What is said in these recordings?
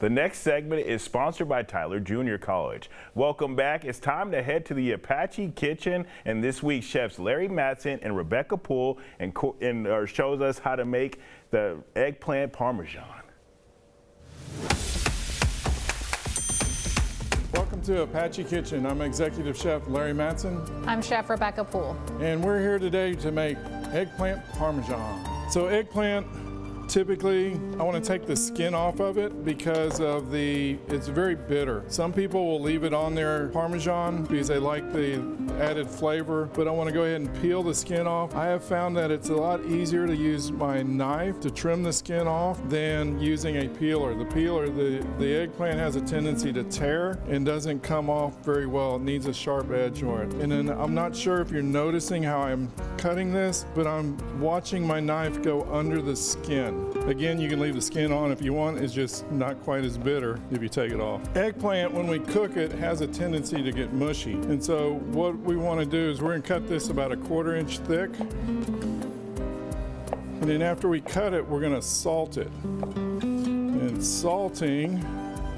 The next segment is sponsored by Tyler Junior College. Welcome back. It's time to head to the Apache kitchen, and this week chefs Larry Matson and Rebecca Poole shows us how to make the eggplant parmesan. Welcome to Apache Kitchen. I'm Executive Chef Larry Matson. I'm Chef Rebecca Poole. And we're here today to make eggplant parmesan. So eggplant, typically, I want to take the skin off of it because of it's very bitter. Some people will leave it on their parmesan because they like the added flavor, but I want to go ahead and peel the skin off. I have found that it's a lot easier to use my knife to trim the skin off than using a peeler. The peeler, the eggplant has a tendency to tear and doesn't come off very well. It needs a sharp edge on it. And then I'm not sure if you're noticing how I'm cutting this, but I'm watching my knife go under the skin. Again, you can leave the skin on if you want. It's just not quite as bitter if you take it off. Eggplant, when we cook it, has a tendency to get mushy. And so what we want to do is we're going to cut this about 1/4 inch thick. And then after we cut it, we're going to salt it. And salting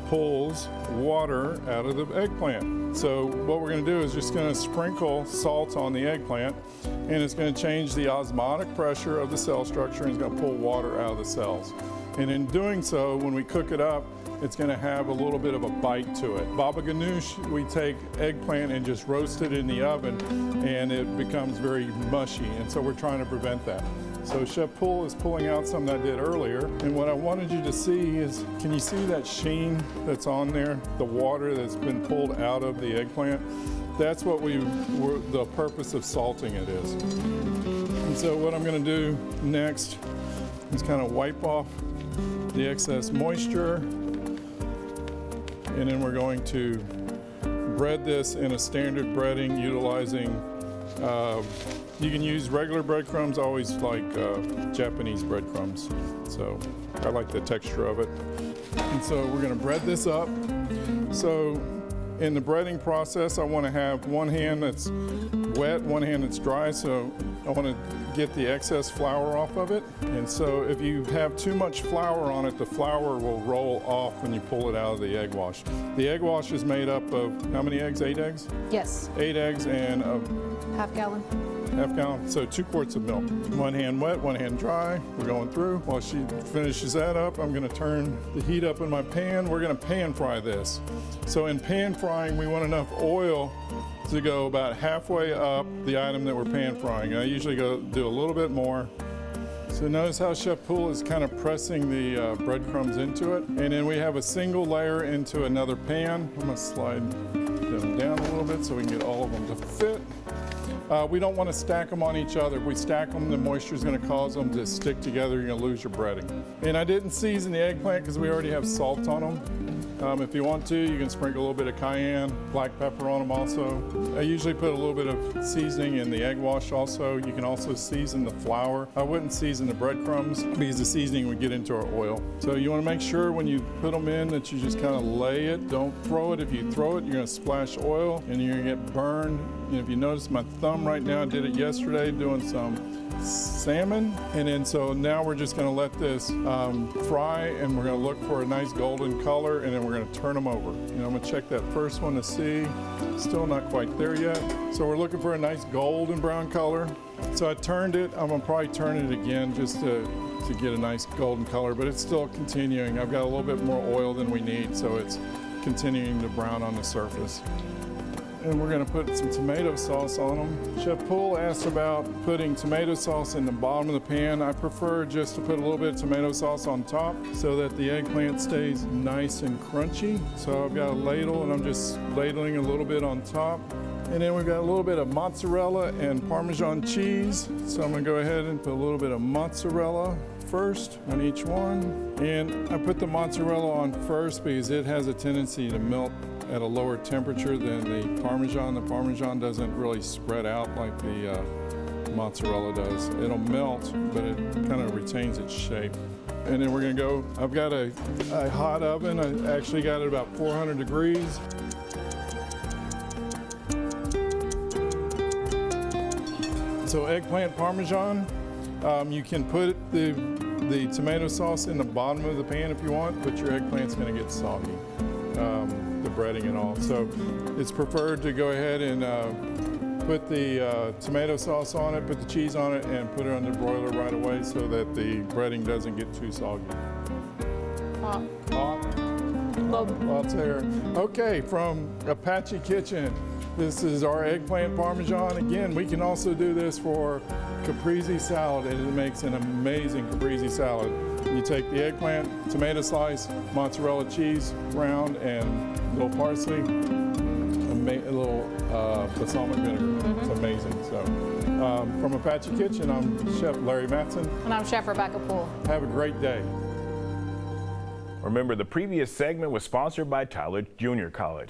pulls water out of the eggplant. So what we're going to do is just going to sprinkle salt on the eggplant, and it's going to change the osmotic pressure of the cell structure, and it's going to pull water out of the cells. And in doing so, when we cook it up, it's going to have a little bit of a bite to it. Baba ganoush, we take eggplant and just roast it in the oven, and it becomes very mushy, and so we're trying to prevent that. So Chef Poole is pulling out some that I did earlier, and what I wanted you to see is, can you see that sheen that's on there? The water that's been pulled out of the eggplant? That's what the purpose of salting it is. And so what I'm going to do next is kind of wipe off the excess moisture, and then we're going to bread this in a standard breading utilizing you can use regular breadcrumbs. I always like Japanese breadcrumbs. So I like the texture of it. And so we're going to bread this up. So in the breading process, I want to have one hand that's wet, one hand that's dry. So I want to get the excess flour off of it. And so if you have too much flour on it, the flour will roll off when you pull it out of the egg wash. The egg wash is made up of how many eggs? 8 eggs? Yes. 8 eggs and Half gallon. Half gallon, so 2 quarts of milk. One hand wet, one hand dry. We're going through. While she finishes that up, I'm gonna turn the heat up in my pan. We're gonna pan fry this. So in pan frying, we want enough oil to go about halfway up the item that we're pan frying. I usually do a little bit more. So notice how Chef Poole is kind of pressing the breadcrumbs into it. And then we have a single layer into another pan. I'm gonna slide them down a little bit so we can get all of them to fit. We don't want to stack them on each other. If we stack them, the moisture is going to cause them to stick together. You're going to lose your breading. And I didn't season the eggplant because we already have salt on them. If you want to, you can sprinkle a little bit of cayenne, black pepper on them also. I usually put a little bit of seasoning in the egg wash also. You can also season the flour. I wouldn't season the breadcrumbs because the seasoning would get into our oil. So you want to make sure when you put them in that you just kind of lay it. Don't throw it. If you throw it, you're going to splash oil and you're going to get burned. And if you notice my thumb right now, I did it yesterday doing some salmon, and then so now we're just going to let this fry, and we're going to look for a nice golden color, and then we're going to turn them over. And I'm going to check that first one to see. Still not quite there yet. So we're looking for a nice golden brown color. So I turned it. I'm going to probably turn it again just to get a nice golden color, but it's still continuing. I've got a little bit more oil than we need, so it's continuing to brown on the surface. And we're going to put some tomato sauce on them. Chef Poole asked about putting tomato sauce in the bottom of the pan. I prefer just to put a little bit of tomato sauce on top so that the eggplant stays nice and crunchy. So I've got a ladle, and I'm just ladling a little bit on top. And then we've got a little bit of mozzarella and Parmesan cheese. So I'm going to go ahead and put a little bit of mozzarella first on each one. And I put the mozzarella on first because it has a tendency to melt at a lower temperature than the Parmesan. The Parmesan doesn't really spread out like the mozzarella does. It'll melt, but it kind of retains its shape. And then we're gonna go, I've got a hot oven. I actually got it about 400 degrees. So eggplant Parmesan, you can put the the tomato sauce in the bottom of the pan if you want, but your eggplant's going to get soggy, the breading and all. So it's preferred to go ahead and put the tomato sauce on it, put the cheese on it, and put it on the broiler right away so that the breading doesn't get too soggy. Hot. Lots of air. Okay, from Apache Kitchen, this is our eggplant parmesan. Again, we can also do this for caprese salad, and it makes an amazing caprese salad. You take the eggplant, tomato slice, mozzarella cheese, round, and a little parsley, a little balsamic vinegar. It's amazing. So, from Apache Kitchen, I'm Chef Larry Matson. And I'm Chef Rebecca Poole. Have a great day. Remember, the previous segment was sponsored by Tyler Junior College.